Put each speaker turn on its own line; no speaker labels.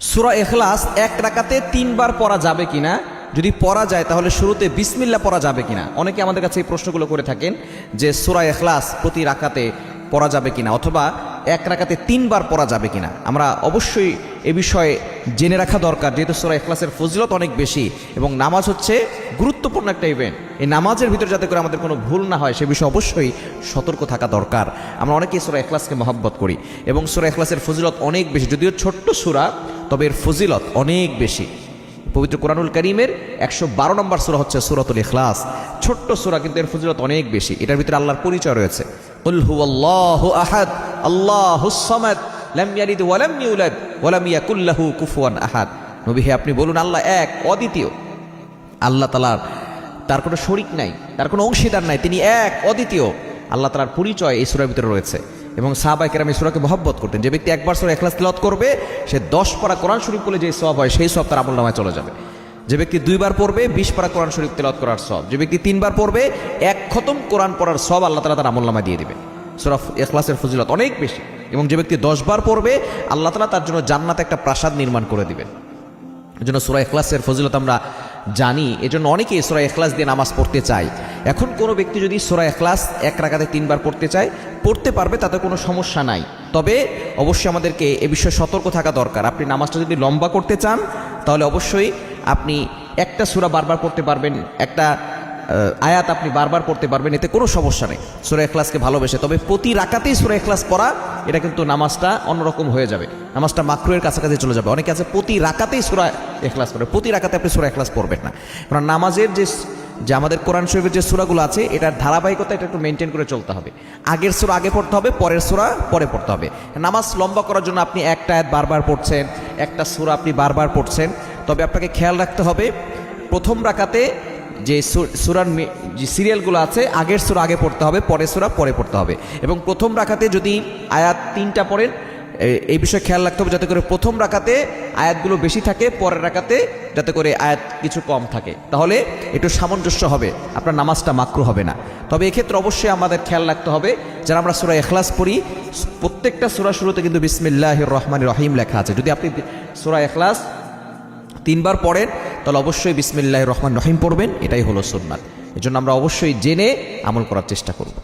সূরা ইখলাস এক রাকাতে 3 বার পড়া যাবে কিনা, যদি পড়া যায় তাহলে শুরুতে বিসমিল্লাহ পড়া যাবে কিনা। অনেকে আমাদের কাছে এই প্রশ্নগুলো করে থাকেন যে সূরা ইখলাস প্রতি রাকাতে পড়া যাবে কিনা, অথবা এক রাকাতে 3 বার পড়া যাবে কিনা। আমরা অবশ্যই এ বিষয়ে জেনে রাখা দরকার, যেহেতু সূরা ইখলাসের ফজিলত অনেক বেশি এবং নামাজ হচ্ছে গুরুত্বপূর্ণ একটা ইভেন্ট। এই নামাজের ভিতরে যাতে করে আমাদের কোনো ভুল না হয় সে বিষয়ে অবশ্যই সতর্ক থাকা দরকার। আমরা অনেকেই সূরা ইখলাসকে মহব্বত করি এবং সূরা ইখলাসের ফজিলত অনেক বেশি, যদিও ছোট্ট সূরা তবে এর ফজিলত অনেক বেশি। পবিত্র কোরআনুল কারীমের 112 নম্বর সূরা হচ্ছে সূরাতুল ইখলাস। ছোট্ট সূরা কিন্তু এর ফজিলত অনেক বেশি। এটার ভিতরে আল্লাহর পরিচয় রয়েছে, কুল হুয়াল্লাহু আহাদ আল্লাহুস সামাদ লাম ইয়ালিদ ওয়া লাম ইউলাদ ওয়া লাম ইয়াকুল লাহু কুফুয়ান আহাদ। নবী হে, আপনি বলুন আল্লাহ এক, অদ্বিতীয়। আল্লাহ তাআলার তার কোনো শরীক নাই, তার কোনো অংশীদার নাই, তিনি এক, অদ্বিতীয়। আল্লাহ তাআলার পরিচয় এই সূরার ভিতরে রয়েছে এবং সাহাবায়ে কেরাম এই সূরাকে মহব্বত করতেন। যে ব্যক্তি একবার সূরা ইখলাস তিলাওয়াত করবে সে 10 পারা কোরআন শরীফ পড়লে যে সওয়াব হয় সেই সওয়াব তার আমলনামায় চলে যাবে। যে ব্যক্তি 2 বার পড়বে 20 পারা কোরআন শরীফ তিলাওয়াত করার সওয়াব। যে ব্যক্তি 3 বার পড়বে 1 খতম কোরআন পড়ার সওয়াব আল্লাহ তাআলা তার আমলনামায় দিয়ে দিবেন। সূরা ইখলাসের ফজিলত অনেক বেশি এবং যে ব্যক্তি 10 বার পড়বে আল্লাহ তাআলা তার জন্য জান্নাতে একটা প্রাসাদ নির্মাণ করে দিবেন। এজন্য সূরা ইখলাসের ফজিলত আমরা জানি, এজন্য অনেকেই সূরা ইখলাস দিয়ে নামাজ পড়তে চায়। এখন কোনো ব্যক্তি যদি সূরা ইখলাস এক রাকাতে 3 বার পড়তে চায় পড়তে পারবে, তাতে কোনো সমস্যা নাই। তবে অবশ্যই আমাদেরকে এ বিষয়ে সতর্ক থাকা দরকার। আপনি নামাজটা যদি লম্বা করতে চান তাহলে অবশ্যই আপনি একটা সূরা বারবার পড়তে পারবেন, একটা আয়াত আপনি বারবার পড়তে পারবেন, এতে কোনো সমস্যা নেই সূরা ইখলাসকে ভালোবেসে। তবে প্রতি রাকাতেই সূরা ইখলাস পড়া, এটা কিন্তু নামাজটা অন্যরকম হয়ে যাবে, নামাজটা মাকরুহের কাছাকাছি চলে যাবে। অনেকে আছে প্রতি রাকাতেই সূরা ইখলাস পড়ে, প্রতি রাকাতে আপনি সূরা ইখলাস পড়বেন না। কারণ নামাজের যে আমাদের কোরআন শরীফের যে সূরাগুলো আছে এটার ধারাবাহিকতা এটা একটু মেনটেন করে চলতে হবে। আগের সূরা আগে পড়তে হবে, পরের সূরা পরে পড়তে হবে। নামাজ লম্বা করার জন্য আপনি একটা আয়াত বারবার পড়ছেন, একটা সূরা আপনি বারবার পড়ছেন, তবে আপনাকে খেয়াল রাখতে হবে প্রথম রাকাতে যে সূরার যে সিরিয়ালগুলো আছে আগের সূরা আগে পড়তে হবে, পরের সূরা পরে পড়তে হবে। এবং প্রথম রাকাতে যদি আয়াত 3টা পড়েন এই বিষয়ে খেয়াল রাখতে হবে যাতে করে প্রথম রাকাতে আয়াতগুলো বেশি থাকে, পরের রাকাতে যাতে করে আয়াত কিছু কম থাকে, তাহলে একটু সামঞ্জস্য হবে, আপনার নামাজটা মাকরুহ হবে না। তবে এক্ষেত্রে অবশ্যই আমাদের খেয়াল রাখতে হবে, যারা আমরা সূরা ইখলাস পড়ি প্রত্যেকটা সূরা শুরুতে কিন্তু বিসমিল্লাহির রহমানির রহিম লেখা আছে। যদি আপনি সূরা ইখলাস 3 বার পড়েন তাহলে অবশ্যই বিসমিল্লাহির রহমানির রহিম পড়বেন, এটাই হলো সুন্নাত। এজন্য আমরা অবশ্যই জেনে আমল করার চেষ্টা করব।